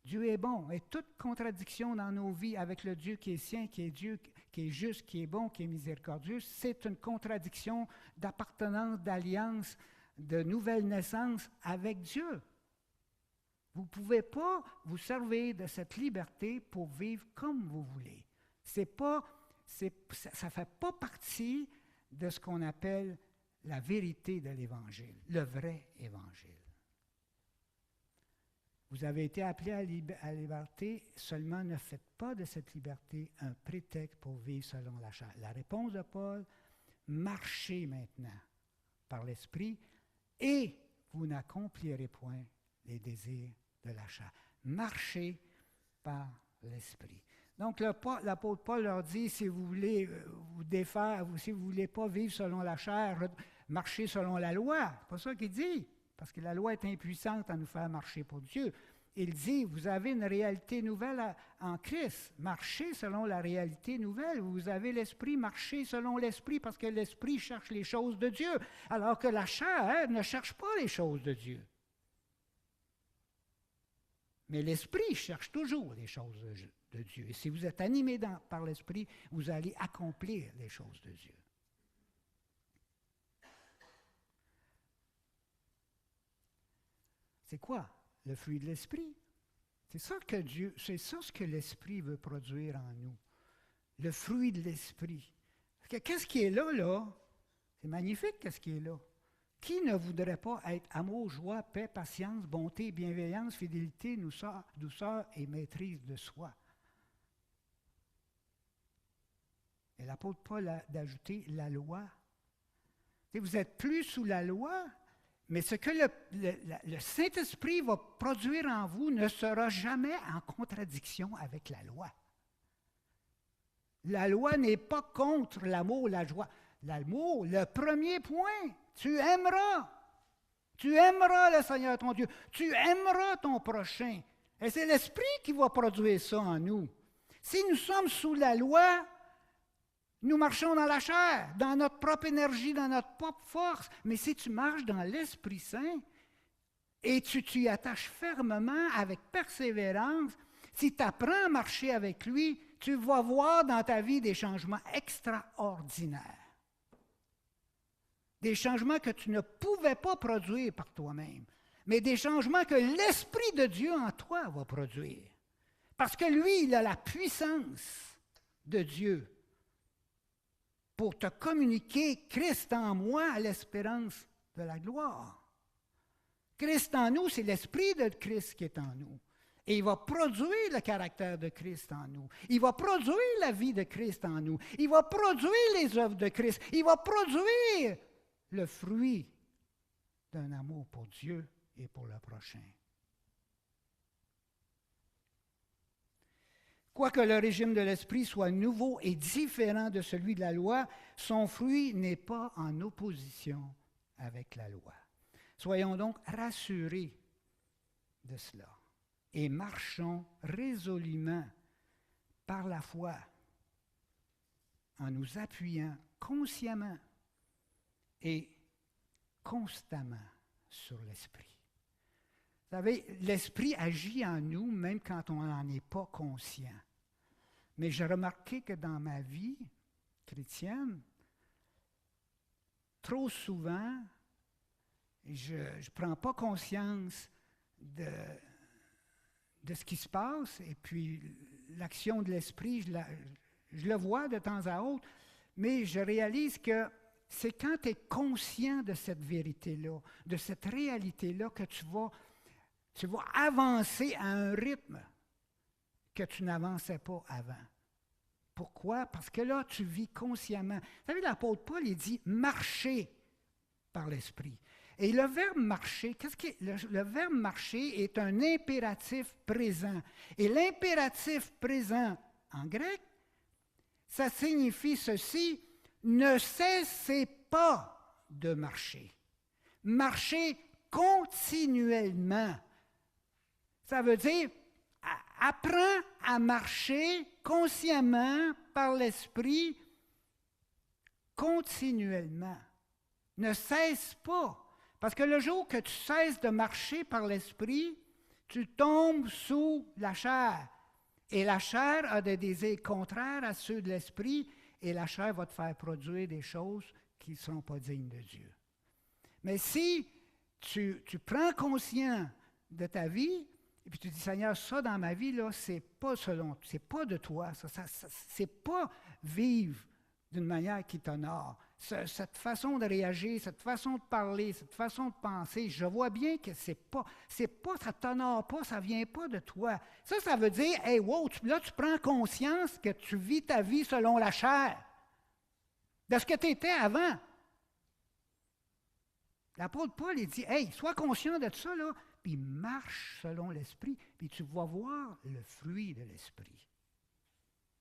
Dieu est bon. Et toute contradiction dans nos vies avec le Dieu qui est saint, qui est Dieu, qui est juste, qui est bon, qui est miséricordieux, c'est une contradiction d'appartenance, d'alliance, de nouvelle naissance avec Dieu. Vous ne pouvez pas vous servir de cette liberté pour vivre comme vous voulez. Ça ne fait pas partie de ce qu'on appelle la vérité de l'Évangile, le vrai Évangile. Vous avez été appelés à la liberté, seulement ne faites pas de cette liberté un prétexte pour vivre selon la chair. La réponse de Paul, marchez maintenant par l'Esprit et vous n'accomplirez point les désirs de la chair. Marchez par l'Esprit. Donc l'apôtre Paul leur dit, si vous voulez vous défaire, si vous ne voulez pas vivre selon la chair, marchez selon la loi. C'est pas ça qu'il dit. Parce que la loi est impuissante à nous faire marcher pour Dieu. Il dit, vous avez une réalité nouvelle en Christ. Marchez selon la réalité nouvelle. Vous avez l'esprit, marchez selon l'esprit, parce que l'esprit cherche les choses de Dieu, alors que la chair ne cherche pas les choses de Dieu. Mais l'esprit cherche toujours les choses de Dieu. Et si vous êtes animé par l'esprit, vous allez accomplir les choses de Dieu. C'est quoi le fruit de l'esprit? C'est ça ce que l'esprit veut produire en nous. Le fruit de l'esprit. Qu'est-ce qui est là? C'est magnifique, qu'est-ce qui est là? Qui ne voudrait pas être amour, joie, paix, patience, bonté, bienveillance, fidélité, douceur et maîtrise de soi? Et l'apôtre Paul a d'ajouter la loi. Vous n'êtes plus sous la loi, Mais ce que le Saint-Esprit va produire en vous ne sera jamais en contradiction avec la loi. La loi n'est pas contre l'amour, la joie. L'amour, le premier point, tu aimeras. Tu aimeras le Seigneur ton Dieu. Tu aimeras ton prochain. Et c'est l'Esprit qui va produire ça en nous. Si nous sommes sous la loi, nous marchons dans la chair, dans notre propre énergie, dans notre propre force. Mais si tu marches dans l'Esprit Saint et tu t'y attaches fermement, avec persévérance, si tu apprends à marcher avec lui, tu vas voir dans ta vie des changements extraordinaires. Des changements que tu ne pouvais pas produire par toi-même, mais des changements que l'Esprit de Dieu en toi va produire. Parce que lui, il a la puissance de Dieu pour te communiquer Christ en moi à l'espérance de la gloire. Christ en nous, c'est l'Esprit de Christ qui est en nous. Et il va produire le caractère de Christ en nous. Il va produire la vie de Christ en nous. Il va produire les œuvres de Christ. Il va produire le fruit d'un amour pour Dieu et pour le prochain. Quoique le régime de l'Esprit soit nouveau et différent de celui de la loi, son fruit n'est pas en opposition avec la loi. Soyons donc rassurés de cela et marchons résolument par la foi en nous appuyant consciemment et constamment sur l'Esprit. Vous savez, l'Esprit agit en nous même quand on n'en est pas conscient. Mais j'ai remarqué que dans ma vie chrétienne, trop souvent, je ne prends pas conscience de ce qui se passe, et puis l'action de l'Esprit, je le vois de temps à autre, mais je réalise que c'est quand tu es conscient de cette vérité-là, de cette réalité-là, que tu vas avancer à un rythme que tu n'avançais pas avant. Pourquoi? Parce que là, tu vis consciemment. Vous savez, l'apôtre Paul, il dit « marcher par l'Esprit ». Et le verbe « marcher », le verbe « marcher » est un impératif présent. Et l'impératif présent, en grec, ça signifie ceci: ne cessez pas de marcher. Marchez continuellement. Ça veut dire, apprends à marcher consciemment par l'Esprit continuellement. Ne cesse pas. Parce que le jour que tu cesses de marcher par l'Esprit, tu tombes sous la chair. Et la chair a des désirs contraires à ceux de l'Esprit, et la chair va te faire produire des choses qui ne sont pas dignes de Dieu. Mais si tu prends conscience de ta vie, et puis tu dis, Seigneur, ça dans ma vie, là, c'est pas de toi, c'est pas vivre d'une manière qui t'honore. Cette façon de réagir, cette façon de parler, cette façon de penser, je vois bien que ça ne t'honore pas, ça ne vient pas de toi. Ça veut dire, hey, wow, là, tu prends conscience que tu vis ta vie selon la chair, de ce que tu étais avant. L'apôtre Paul, il dit, hey, sois conscient de ça, là, puis marche selon l'Esprit, puis tu vas voir le fruit de l'Esprit.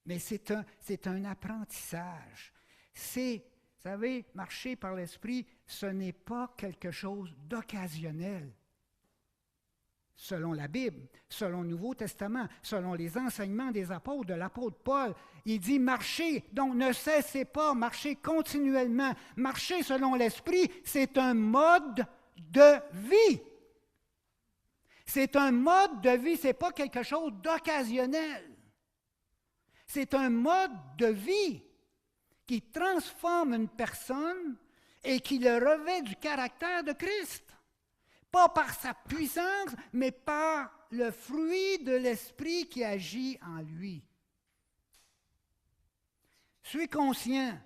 Mais c'est un apprentissage. Vous savez, marcher par l'Esprit, ce n'est pas quelque chose d'occasionnel. Selon la Bible, selon le Nouveau Testament, selon les enseignements des apôtres, de l'apôtre Paul, il dit marcher, donc ne cessez pas, marchez continuellement. Marcher selon l'Esprit, c'est un mode de vie. C'est un mode de vie, ce n'est pas quelque chose d'occasionnel. C'est un mode de vie qui transforme une personne et qui le revêt du caractère de Christ. Pas par sa puissance, mais par le fruit de l'Esprit qui agit en lui. Sois conscient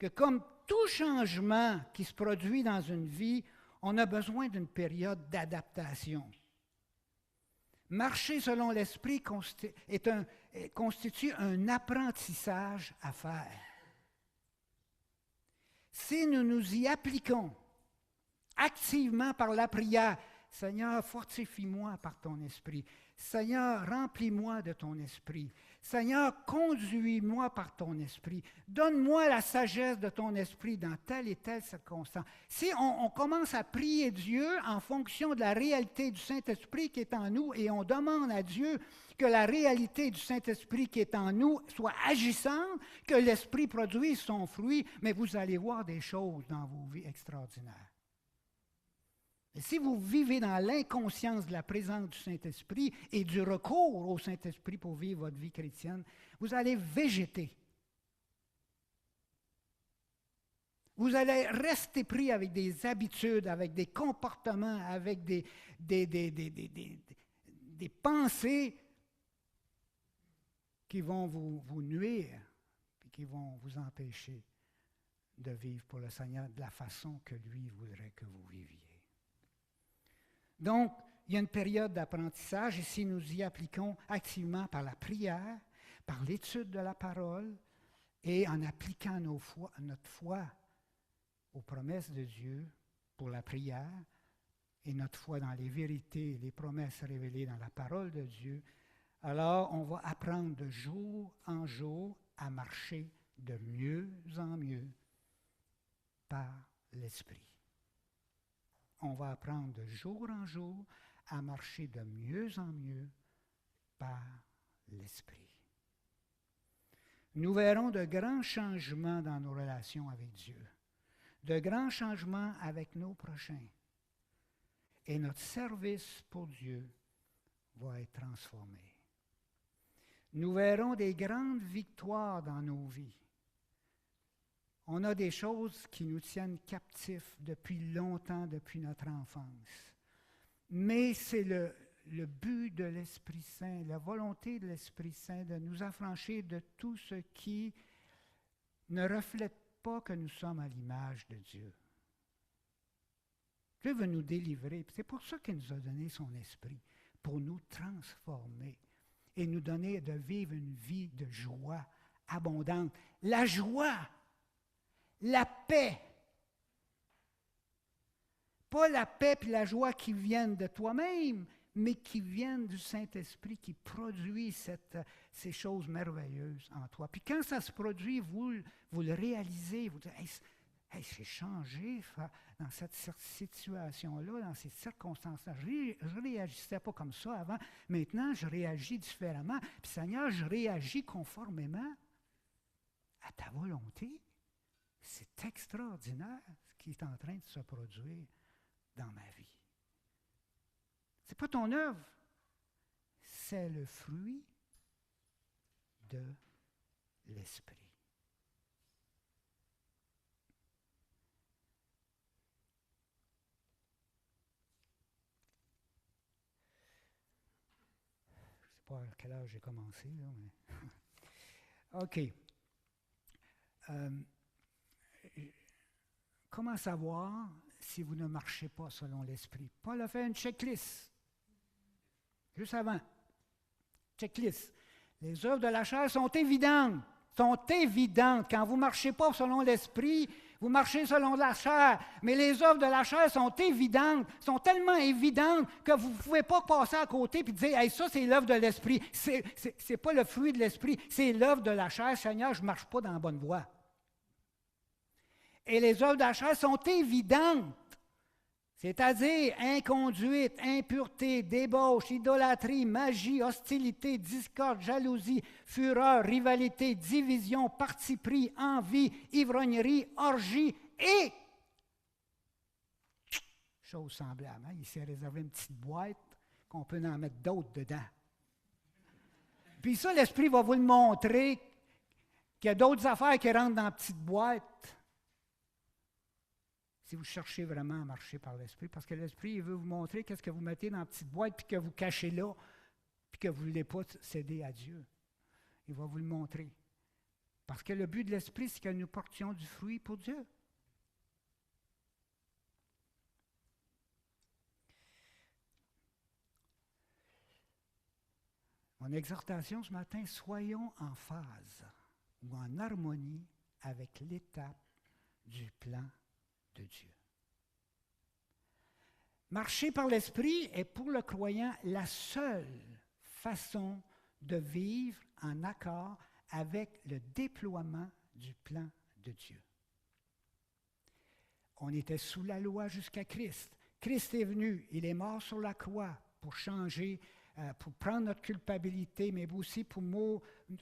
que comme tout changement qui se produit dans une vie, on a besoin d'une période d'adaptation. Marcher selon l'Esprit constitue un apprentissage à faire. Si nous nous y appliquons activement par la prière. Seigneur, fortifie-moi par ton esprit. Seigneur, remplis-moi de ton esprit. Seigneur, conduis-moi par ton esprit. Donne-moi la sagesse de ton esprit dans telle et telle circonstance. Si on commence à prier Dieu en fonction de la réalité du Saint-Esprit qui est en nous et on demande à Dieu que la réalité du Saint-Esprit qui est en nous soit agissante, que l'Esprit produise son fruit, mais vous allez voir des choses dans vos vies extraordinaires. Et si vous vivez dans l'inconscience de la présence du Saint-Esprit et du recours au Saint-Esprit pour vivre votre vie chrétienne, vous allez végéter. Vous allez rester pris avec des habitudes, avec des comportements, avec des pensées qui vont vous nuire et qui vont vous empêcher de vivre pour le Seigneur de la façon que lui voudrait que vous viviez. Donc, il y a une période d'apprentissage et si nous y appliquons activement par la prière, par l'étude de la parole et en appliquant notre foi aux promesses de Dieu pour la prière et notre foi dans les vérités et les promesses révélées dans la parole de Dieu, alors on va apprendre de jour en jour à marcher de mieux en mieux par l'Esprit. On va apprendre de jour en jour à marcher de mieux en mieux par l'Esprit. Nous verrons de grands changements dans nos relations avec Dieu, de grands changements avec nos prochains. Et notre service pour Dieu va être transformé. Nous verrons des grandes victoires dans nos vies. On a des choses qui nous tiennent captifs depuis longtemps, depuis notre enfance. Mais c'est le but de l'Esprit Saint, la volonté de l'Esprit Saint de nous affranchir de tout ce qui ne reflète pas que nous sommes à l'image de Dieu. Dieu veut nous délivrer. C'est pour ça qu'il nous a donné son Esprit, pour nous transformer et nous donner de vivre une vie de joie abondante. La joie! La paix. Pas la paix et la joie qui viennent de toi-même, mais qui viennent du Saint-Esprit qui produit ces choses merveilleuses en toi. Puis quand ça se produit, vous le réalisez, vous dites, hey, j'ai changé dans cette situation-là, dans ces circonstances-là. Je ne réagissais pas comme ça avant. Maintenant, je réagis différemment. Puis Seigneur, je réagis conformément à ta volonté. C'est extraordinaire ce qui est en train de se produire dans ma vie. Ce n'est pas ton œuvre, c'est le fruit de l'Esprit. Je ne sais pas à quel âge j'ai commencé, là, mais... OK. Comment savoir si vous ne marchez pas selon l'Esprit? Paul a fait une checklist. Juste avant. Checklist. Les œuvres de la chair sont évidentes. Sont évidentes. Quand vous ne marchez pas selon l'Esprit, vous marchez selon la chair. Mais les œuvres de la chair sont évidentes. Sont tellement évidentes que vous ne pouvez pas passer à côté et dire hey, ça, c'est l'œuvre de l'Esprit. C'est pas le fruit de l'Esprit, c'est l'œuvre de la chair. Seigneur, je ne marche pas dans la bonne voie. Et les œuvres de la chair sont évidentes, c'est-à-dire inconduite, impureté, débauche, idolâtrie, magie, hostilité, discorde, jalousie, fureur, rivalité, division, parti pris, envie, ivrognerie, orgie et choses semblables. Il s'est réservé une petite boîte qu'on peut en mettre d'autres dedans. Puis ça, l'Esprit va vous le montrer qu'il y a d'autres affaires qui rentrent dans la petite boîte. Si vous cherchez vraiment à marcher par l'Esprit, parce que l'Esprit il veut vous montrer qu'est-ce que vous mettez dans la petite boîte, puis que vous cachez là, puis que vous ne voulez pas céder à Dieu. Il va vous le montrer. Parce que le but de l'Esprit, c'est que nous portions du fruit pour Dieu. Mon exhortation ce matin, soyons en phase ou en harmonie avec l'étape du plan de Dieu. Marcher par l'Esprit est pour le croyant la seule façon de vivre en accord avec le déploiement du plan de Dieu. On était sous la loi jusqu'à Christ. Christ est venu, il est mort sur la croix pour changer, pour prendre notre culpabilité, mais aussi pour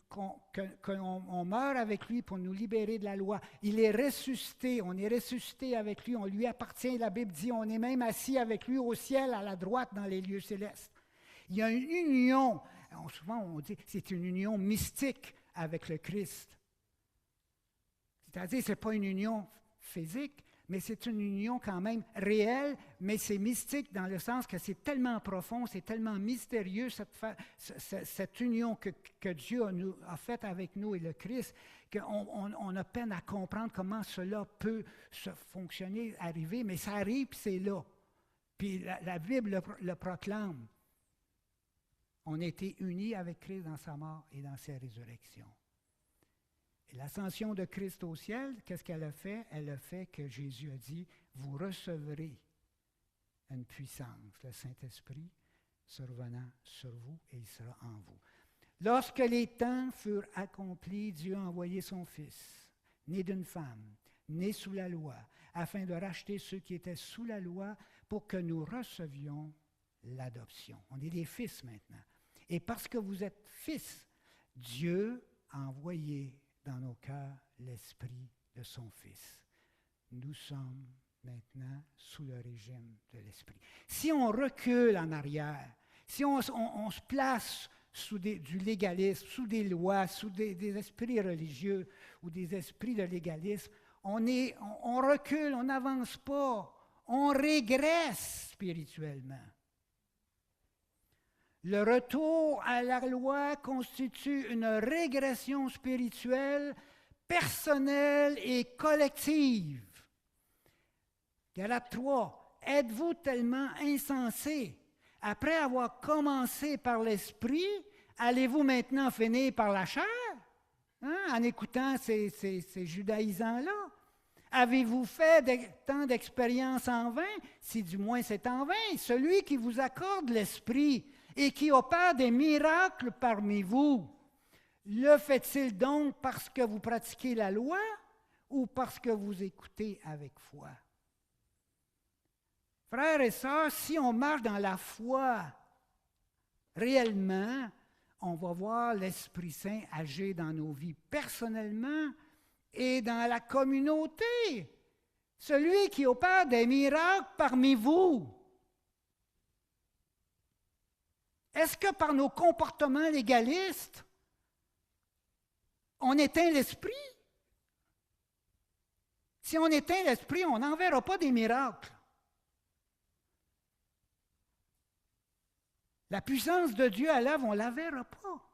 qu'on meure avec lui pour nous libérer de la loi. Il est ressuscité, on est ressuscité avec lui, on lui appartient, la Bible dit, on est même assis avec lui au ciel, à la droite, dans les lieux célestes. Il y a une union, souvent on dit, c'est une union mystique avec le Christ. C'est-à-dire, ce n'est pas une union physique, mais c'est une union quand même réelle, mais c'est mystique dans le sens que c'est tellement profond, c'est tellement mystérieux, cette union que Dieu a faite avec nous et le Christ, qu'on a peine à comprendre comment cela peut se fonctionner, arriver, mais ça arrive, puis c'est là. Puis la Bible le proclame. On a été unis avec Christ dans sa mort et dans sa résurrection. Et l'ascension de Christ au ciel, qu'est-ce qu'elle a fait? Elle a fait que Jésus a dit, vous recevrez une puissance, le Saint-Esprit, survenant sur vous et il sera en vous. Lorsque les temps furent accomplis, Dieu a envoyé son Fils, né d'une femme, né sous la loi, afin de racheter ceux qui étaient sous la loi pour que nous recevions l'adoption. On est des fils maintenant. Et parce que vous êtes fils, Dieu a envoyé dans nos cœurs l'esprit de son Fils. Nous sommes maintenant sous le régime de l'esprit. Si on recule en arrière, si on se place sous du légalisme, sous des lois, sous des esprits religieux ou des esprits de légalisme, on recule, on n'avance pas, on régresse spirituellement. Le retour à la loi constitue une régression spirituelle, personnelle et collective. Galates 3, êtes-vous tellement insensés? Après avoir commencé par l'esprit, allez-vous maintenant finir par la chair? En écoutant ces judaïsants-là? Avez-vous fait tant d'expériences en vain? Si du moins c'est en vain, celui qui vous accorde l'esprit et qui opère des miracles parmi vous, le fait-il donc parce que vous pratiquez la loi ou parce que vous écoutez avec foi? Frères et sœurs, si on marche dans la foi réellement, on va voir l'Esprit Saint agir dans nos vies personnellement et dans la communauté. Celui qui opère des miracles parmi vous. Est-ce que par nos comportements légalistes, on éteint l'esprit? Si on éteint l'esprit, on n'enverra pas des miracles. La puissance de Dieu à l'œuvre, on ne la verra pas.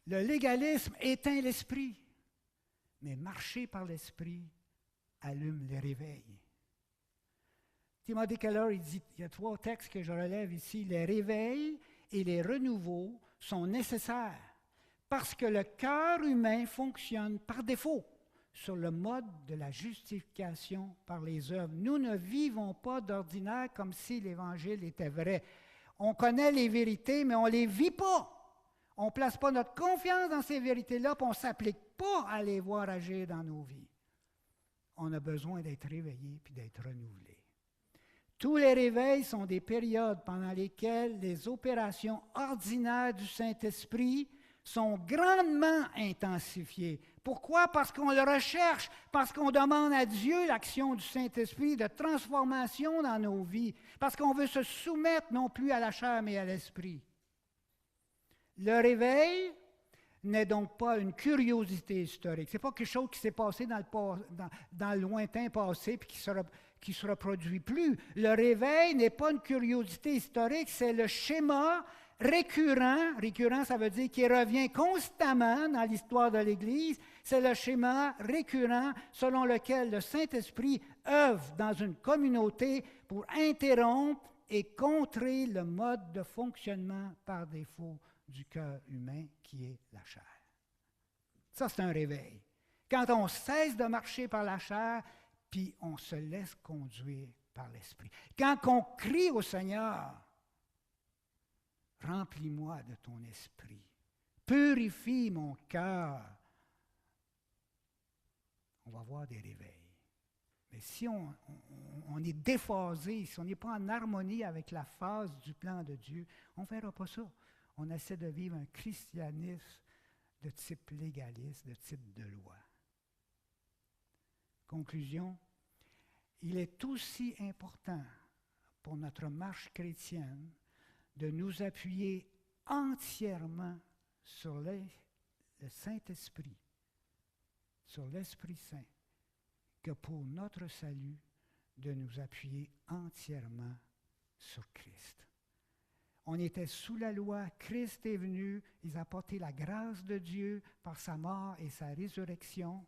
Le légalisme éteint l'esprit, mais marcher par l'esprit allume les réveils. Timothy Keller, il y a 3 textes que je relève ici. Les réveils et les renouveaux sont nécessaires parce que le cœur humain fonctionne par défaut sur le mode de la justification par les œuvres. Nous ne vivons pas d'ordinaire comme si l'Évangile était vrai. On connaît les vérités, mais on ne les vit pas. On ne place pas notre confiance dans ces vérités-là, puis on ne s'applique pas à les voir agir dans nos vies. On a besoin d'être réveillé puis d'être renouvelé. Tous les réveils sont des périodes pendant lesquelles les opérations ordinaires du Saint-Esprit sont grandement intensifiées. Pourquoi? Parce qu'on le recherche, parce qu'on demande à Dieu l'action du Saint-Esprit de transformation dans nos vies, parce qu'on veut se soumettre non plus à la chair mais à l'esprit. Le réveil n'est donc pas une curiosité historique. Ce n'est pas quelque chose qui s'est passé dans le lointain passé et qui ne se reproduit plus. Le réveil n'est pas une curiosité historique, c'est le schéma récurrent. Récurrent, ça veut dire qu'il revient constamment dans l'histoire de l'Église. C'est le schéma récurrent selon lequel le Saint-Esprit œuvre dans une communauté pour interrompre et contrer le mode de fonctionnement par défaut du cœur humain qui est la chair. Ça, c'est un réveil. Quand on cesse de marcher par la chair, puis on se laisse conduire par l'Esprit. Quand on crie au Seigneur, remplis-moi de ton esprit. Purifie mon cœur. On va voir des réveils. Mais si on est déphasé, si on n'est pas en harmonie avec la phase du plan de Dieu, on ne verra pas ça. On essaie de vivre un christianisme de type légaliste, de type de loi. Conclusion, il est aussi important pour notre marche chrétienne de nous appuyer entièrement sur le Saint-Esprit, sur l'Esprit Saint, que pour notre salut, de nous appuyer entièrement sur Christ. On était sous la loi, Christ est venu, il a apporté la grâce de Dieu par sa mort et sa résurrection,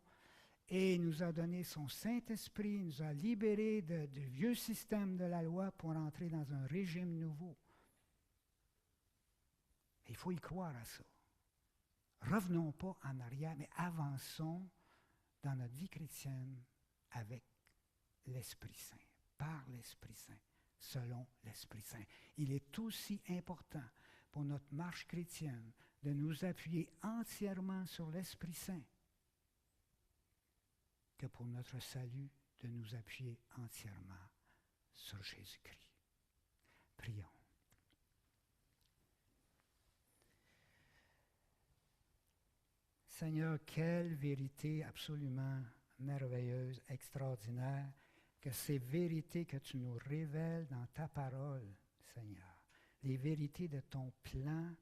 et il nous a donné son Saint-Esprit, il nous a libérés du vieux système de la loi pour entrer dans un régime nouveau. Il faut y croire à ça. Revenons pas en arrière, mais avançons dans notre vie chrétienne avec l'Esprit Saint, par l'Esprit Saint, selon l'Esprit Saint. Il est aussi important pour notre marche chrétienne de nous appuyer entièrement sur l'Esprit Saint que pour notre salut, de nous appuyer entièrement sur Jésus-Christ. Prions. Seigneur, quelle vérité absolument merveilleuse, extraordinaire, que ces vérités que tu nous révèles dans ta parole, Seigneur, les vérités de ton plan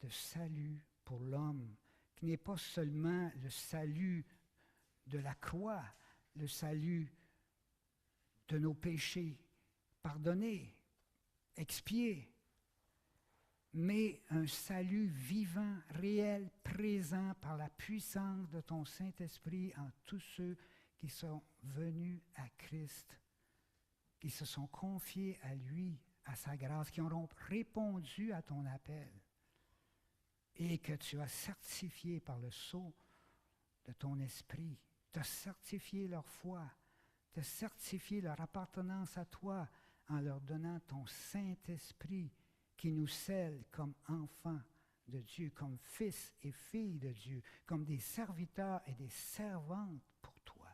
de salut pour l'homme, qui n'est pas seulement le salut de la croix, le salut de nos péchés pardonnés, expiés, mais un salut vivant, réel, présent par la puissance de ton Saint-Esprit en tous ceux qui sont venus à Christ, qui se sont confiés à lui, à sa grâce, qui auront répondu à ton appel et que tu as certifié par le sceau de ton esprit, tu as certifié leur foi, tu as certifié leur appartenance à toi en leur donnant ton Saint-Esprit qui nous scelle comme enfants de Dieu, comme fils et filles de Dieu, comme des serviteurs et des servantes pour toi.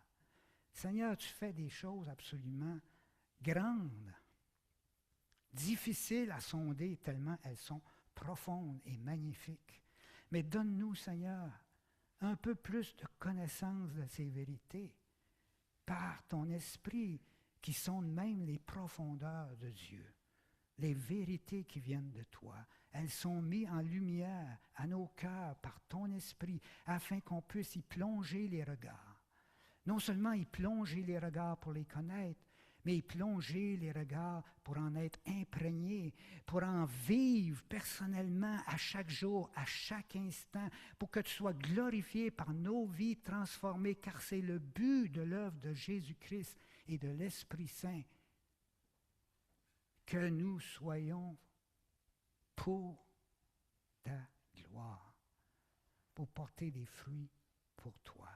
Seigneur, tu fais des choses absolument grandes, difficiles à sonder tellement elles sont profondes et magnifiques. Mais donne-nous, Seigneur, un peu plus de connaissance de ces vérités par ton esprit qui sonde même les profondeurs de Dieu. Les vérités qui viennent de toi, elles sont mises en lumière à nos cœurs par ton esprit afin qu'on puisse y plonger les regards. Non seulement y plonger les regards pour les connaître, mais y plonger les regards pour en être imprégné, pour en vivre personnellement à chaque jour, à chaque instant, pour que tu sois glorifié par nos vies transformées, car c'est le but de l'œuvre de Jésus-Christ et de l'Esprit Saint, que nous soyons pour ta gloire, pour porter des fruits pour toi.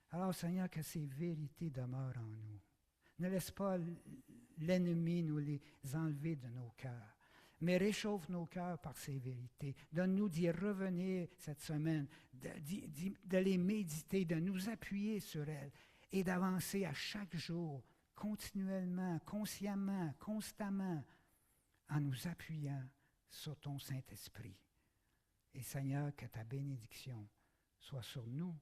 Alors, Seigneur, que ces vérités demeurent en nous. Ne laisse pas l'ennemi nous les enlever de nos cœurs, mais réchauffe nos cœurs par ces vérités. Donne-nous d'y revenir cette semaine, de les méditer, de nous appuyer sur elles et d'avancer à chaque jour, continuellement, consciemment, constamment, en nous appuyant sur ton Saint-Esprit. Et Seigneur, que ta bénédiction soit sur nous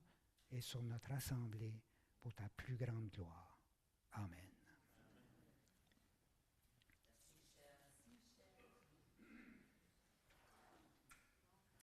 et sur notre assemblée pour ta plus grande gloire. Amen.